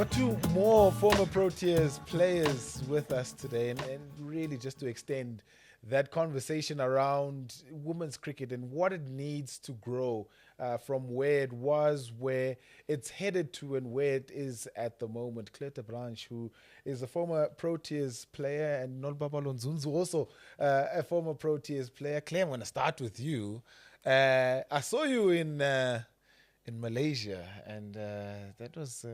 got two more former Proteas players with us today, and really just to extend that conversation around women's cricket and what it needs to grow from where it was, where it's headed to, and where it is at the moment. Terblanche, who is a former Proteas player, and Nolubabalo Ndzundzu, also a former Proteas player. Claire, I'm going to start with you. I saw you in Malaysia, and that was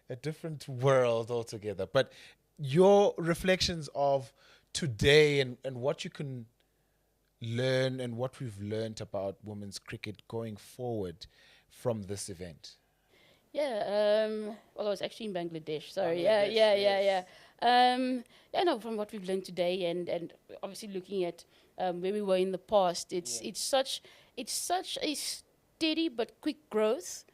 a different world altogether. But your reflections of today and what you can learn and what we've learned about women's cricket going forward from this event. Yeah, well, I was actually in Bangladesh. Sorry. No, from what we've learned today, and obviously looking at where we were in the past, it's such a steady but quick growth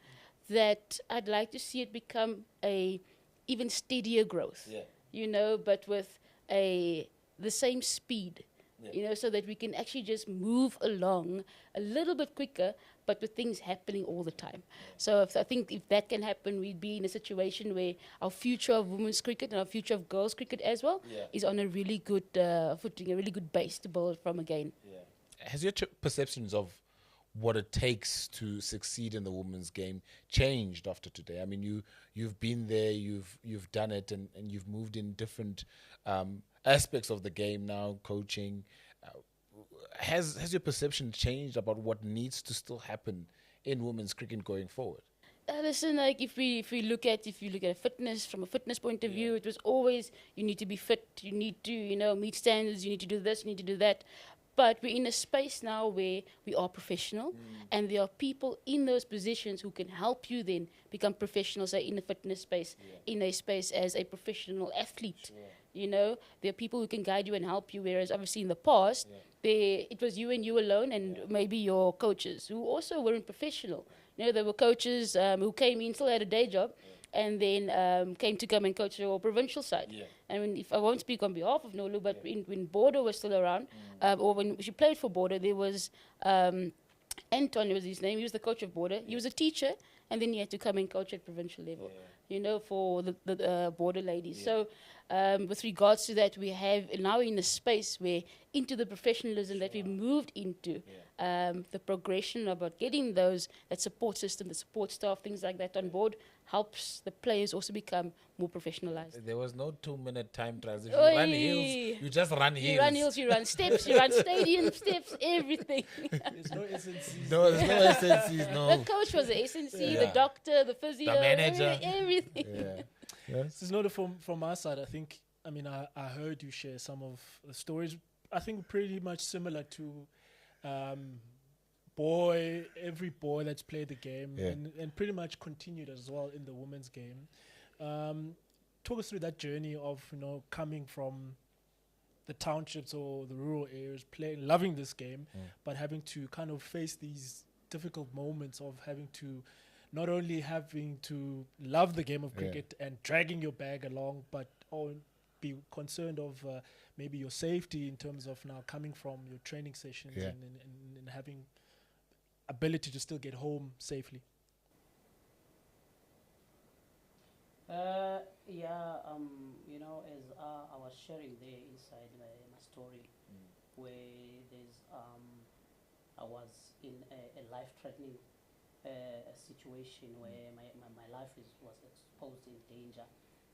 that I'd like to see it become a even steadier growth. Yeah. You know, but with the same speed. Yeah. You know, so that we can actually just move along a little bit quicker, but with things happening all the time. So I think if that can happen, we'd be in a situation where our future of women's cricket and our future of girls' cricket as well is on a really good footing, a really good base to build from again. Yeah. Has your perceptions of what it takes to succeed in the women's game changed after today? I mean, you've been there, you've done it, and you've moved in different aspects of the game now, coaching. Has your perception changed about what needs to still happen in women's cricket going forward? Listen, like if you look at fitness from a fitness point of view, it was always you need to be fit, you need to meet standards, you need to do this, you need to do that. But we're in a space now where we are professional, and there are people in those positions who can help you then become professionals, say in the fitness space, in a space as a professional athlete. Sure. You know, there are people who can guide you and help you, whereas obviously in the past, it was you and you alone, and maybe your coaches who also weren't professional. You know, there were coaches who came in, still had a day job, and then came to come and coach your provincial side. Yeah. And if I won't speak on behalf of Nolu, but when Border was still around, or when she played for Border, there was Anton was his name. He was the coach of Border. He was a teacher, and then he had to come and coach at provincial level. You know, for the Border ladies. So with regards to that, we have now in a space where into the professionalism that we've moved into, the progression about getting that support system, the support staff, things like that on board, helps the players also become more professionalized. There was no 2-minute time transition. You run hills, you just run hills. You run hills, you run steps, you run stadium steps, everything. There's no SNCs. No, there's no SNCs, no. The coach was the SNC, the doctor, the physio, the manager. everything. This is not from our side. I heard you share some of the stories. I think pretty much similar to every boy that's played the game and pretty much continued as well in the women's game. Talk us through that journey of coming from the townships or the rural areas, loving this game, but having to kind of face these difficult moments of not only having to love the game of cricket and dragging your bag along, but be concerned of maybe your safety in terms of now coming from your training sessions and having ability to still get home safely. As I was sharing there inside my story, where I was in a life-threatening situation where my life was exposed in danger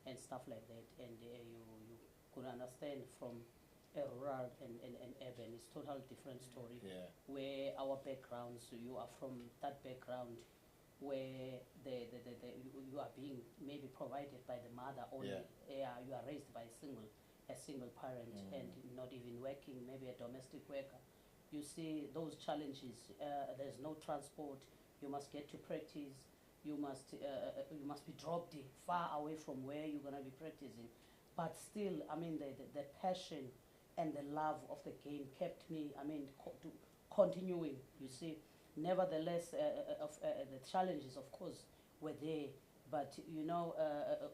and stuff like that, and you could understand from a rural and urban, it's totally different story. Where our backgrounds, you are from that background where you are being maybe provided by the mother only. You are raised by a single parent and not even working, maybe a domestic worker. You see those challenges. There's no transport. You must get to practice. You must be dropped far away from where you're gonna be practicing. But still, the passion and the love of the game kept me, continuing. You see, nevertheless, the challenges, of course, were there. But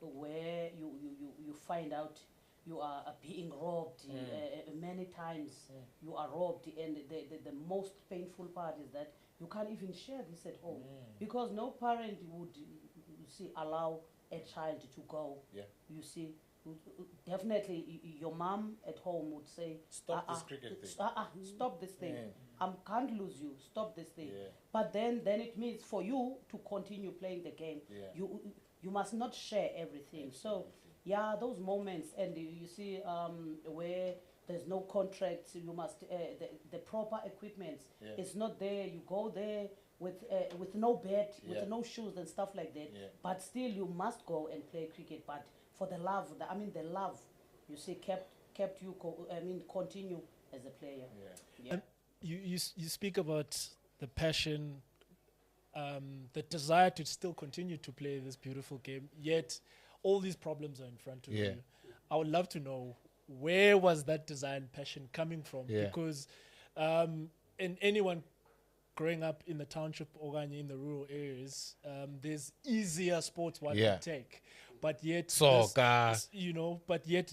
where you find out you are being robbed many times. You are robbed, and the most painful part is that you can't even share this at home because no parent would allow a child to go. Yeah. You see, definitely your mom at home would say, Stop this cricket thing. Stop this thing. Yeah. I can't lose you. Stop this thing. Yeah. But then it means for you to continue playing the game. Yeah. You must not share everything. So yeah, those moments, and you see where there's no contracts, you must the proper equipment is not there. You go there with no bat, with no shoes and stuff like that. Yeah. But still, you must go and play cricket. But for the love, the love, you see, kept you continue as a player. Yeah. And you speak about the passion, the desire to still continue to play this beautiful game, yet all these problems are in front of you. I would love to know, where was that desire and passion coming from? Because in anyone growing up in the township or in the rural areas, there's easier sports one can take. But yet,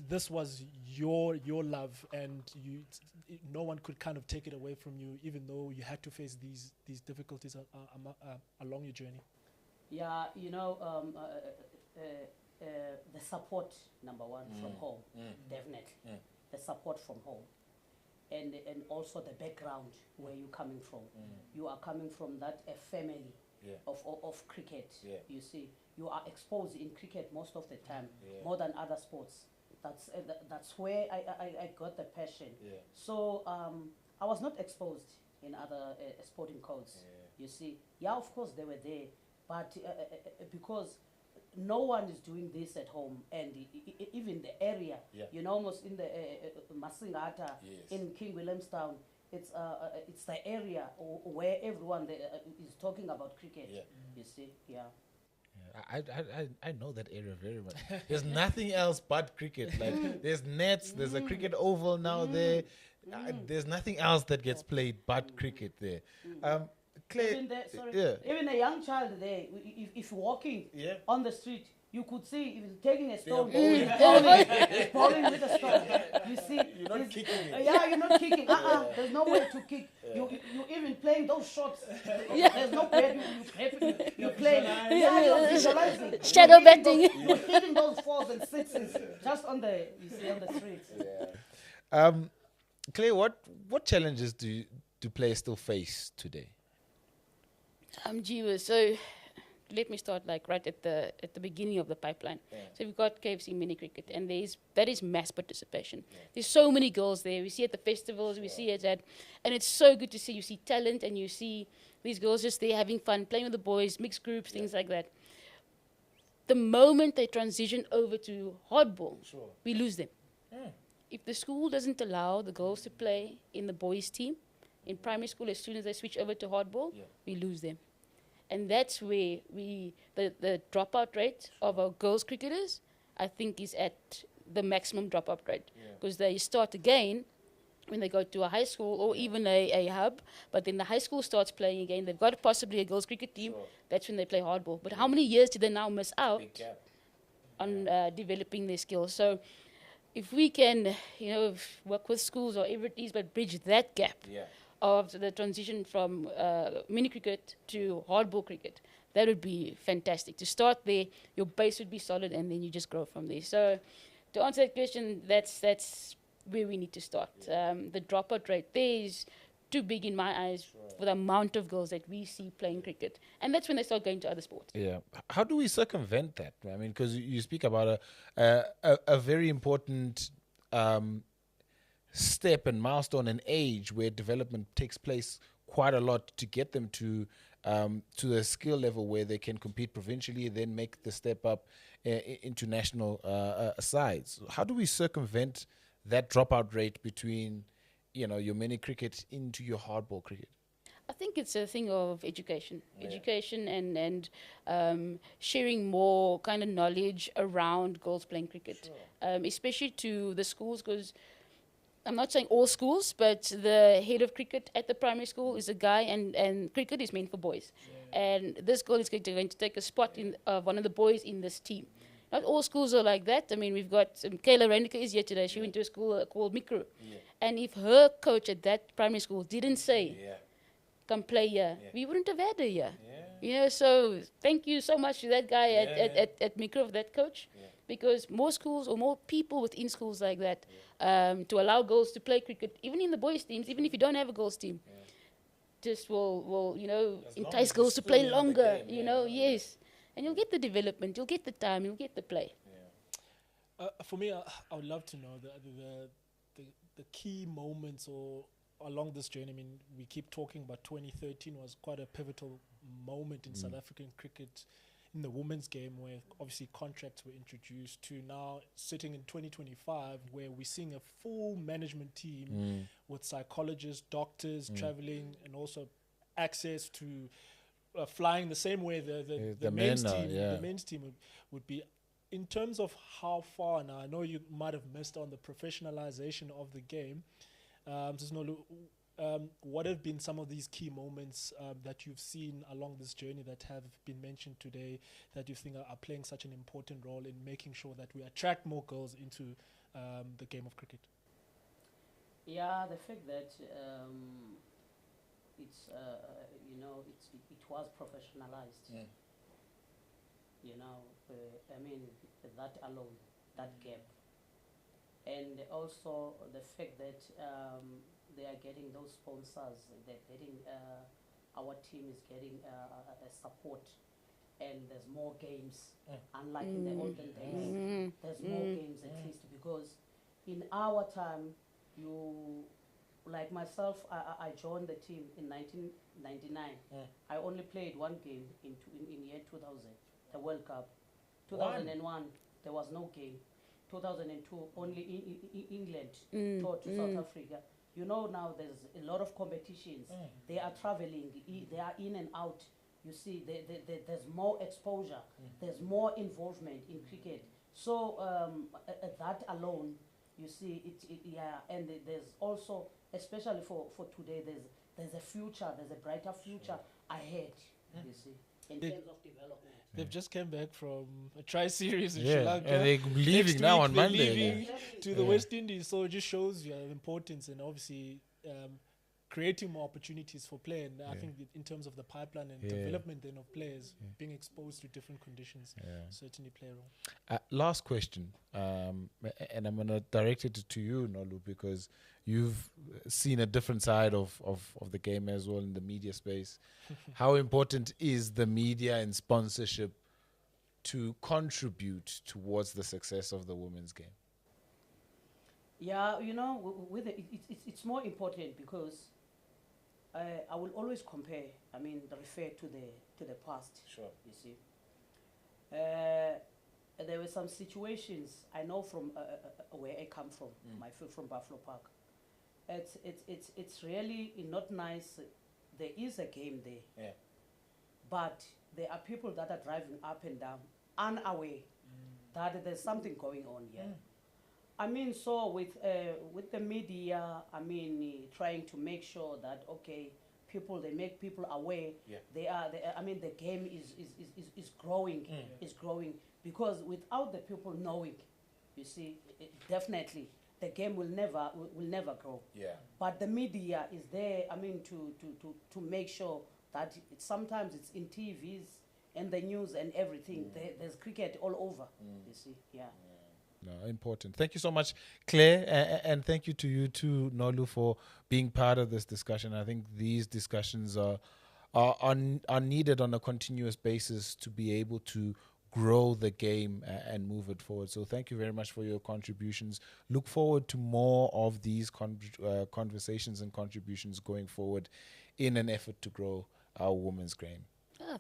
this was your love, and no one could kind of take it away from you, even though you had to face these difficulties along your journey. Yeah, the support, number one, from home, definitely. The support from home, and also the background where you're coming from. You are coming from that family of cricket. You see, you are exposed in cricket most of the time, more than other sports. That's where I got the passion. So I was not exposed in other sporting codes. You see, of course they were there, but because no one is doing this at home, and even the area, almost in the Masingata, in King Williamstown, it's the area where everyone is talking about cricket. You see, I know that area very much. There's nothing else but cricket. Like there's nets, there's a cricket oval now there. There's nothing else that gets played but cricket there. Claire, even a young child there, if walking on the street, you could see even taking a stone, bowling with a stone. You see, you're not kicking it. You're not kicking. There's no way to kick. You even playing those shots. There's no way you playing. You're visualizing. Shadow betting. You're hitting those 4s and 6s just on the streets. Claire, what challenges do players still face today? So let me start right at the beginning of the pipeline. So we've got KFC mini cricket, and that is mass participation. There's so many girls there. We see at the festivals, we see it and it's so good to see. You see talent, and you see these girls just there having fun, playing with the boys, mixed groups, things like that. The moment they transition over to hardball, we lose them. If the school doesn't allow the girls to play in the boys' team, in primary school, as soon as they switch over to hardball, we lose them. And that's where the dropout rate of our girls cricketers, I think, is at the maximum dropout rate. Because they start again when they go to a high school or even a hub, but then the high school starts playing again. They've got possibly a girls cricket team. That's when they play hardball. But how many years did they now miss out on developing their skills? So if we can, work with schools or whatever it is, but bridge that gap of the transition from mini cricket to hardball cricket, that would be fantastic. To start there, your base would be solid, and then you just grow from there. So to answer that question, that's where we need to start. The dropout rate there is too big in my eyes for the amount of girls that we see playing cricket. And that's when they start going to other sports. How do we circumvent that? I mean, because you speak about a very important step and milestone and age where development takes place quite a lot to get them to a skill level where they can compete provincially, then make the step up into national sides. How do we circumvent that dropout rate between your mini cricket into your hardball cricket? I think it's a thing of education and sharing more kind of knowledge around girls playing cricket, especially to the schools, because I'm not saying all schools, but the head of cricket at the primary school is a guy, and cricket is meant for boys. And this girl is going to take a spot in one of the boys in this team. Not all schools are like that. I mean, we've got Kayla Renica is here today. She went to a school called Mikro. And if her coach at that primary school didn't say, come play here, Yeah. we wouldn't have had her here. Yeah. You know, so thank you so much to that guy at Micro, that coach, because more schools or more people within schools like that, to allow girls to play cricket, even in the boys' teams, even if you don't have a girls' team, just will entice girls to play longer, yes. And you'll get the development, you'll get the time, you'll get the play. For me, I would love to know the key moments or along this journey. I mean, we keep talking about 2013 was quite a pivotal moment in South African cricket in the women's game, where obviously contracts were introduced, to now sitting in 2025 where we're seeing a full management team with psychologists, doctors traveling, and also access to flying the same way the men's team the men's team would be. In terms of how far now, I know you might have missed on the professionalization of the game. Nolu, what have been some of these key moments that you've seen along this journey that have been mentioned today that you think are playing such an important role in making sure that we attract more girls into the game of cricket? Yeah, the fact that it was professionalized. I mean, that alone, that gap. And also the fact that they are getting those sponsors, they're getting, our team is getting a support, and there's more games, unlike in the olden days. There's more games at least, because in our time, like myself, I joined the team in 1999. I only played one game in year 2000. The World Cup. 2001, there was no game. 2002, only England toured to South Africa. Now there's a lot of competitions. They are traveling. They are in and out. You see, there's more exposure. There's more involvement in cricket. So that alone, you see, and there's also, especially for today, there's a future. There's a brighter future ahead. You see, in terms of development. They've just came back from a tri-series in Yeah, Sri Lanka. and they're leaving now on Monday. Leaving to the West Indies, so it just shows you the importance and obviously creating more opportunities for play. And I think in terms of the pipeline and development then of players, being exposed to different conditions certainly play a role. Last question, and I'm going to direct it to you, Nolu, because you've seen a different side of the game as well in the media space. How important is the media and sponsorship to contribute towards the success of the women's game? Yeah, it's more important because I will always compare. I mean, refer to the past. Sure. You see, there were some situations I know from where I come from. From Buffalo Park. It's really not nice. There is a game there, but there are people that are driving up and down, unaware that there's something going on here. I mean, so with the media, I mean, trying to make sure that they make people aware. I mean, the game is growing, is growing, because without the people knowing, you see, definitely the game will never grow. But the media is there. I mean, to make sure that sometimes it's in TVs and the news and everything. There's cricket all over. You see, No, important. Thank you so much, Claire, and thank you to you too, Nolu, for being part of this discussion. I think these discussions are needed on a continuous basis to be able to grow the game and move it forward. So thank you very much for your contributions. Look forward to more of these conversations and contributions going forward in an effort to grow our women's game.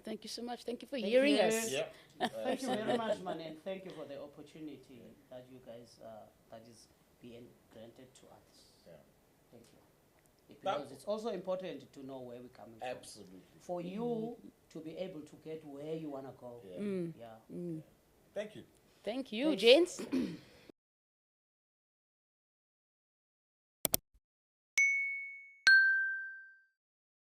Thank you so much. Thank you for hearing us. Thank you very much, man, and thank you for the opportunity that you guys that is being granted to us. Thank you. Because it's also important to know where we're coming from. Absolutely. For you to be able to get where you want to go. Thank you. Thank you, gents.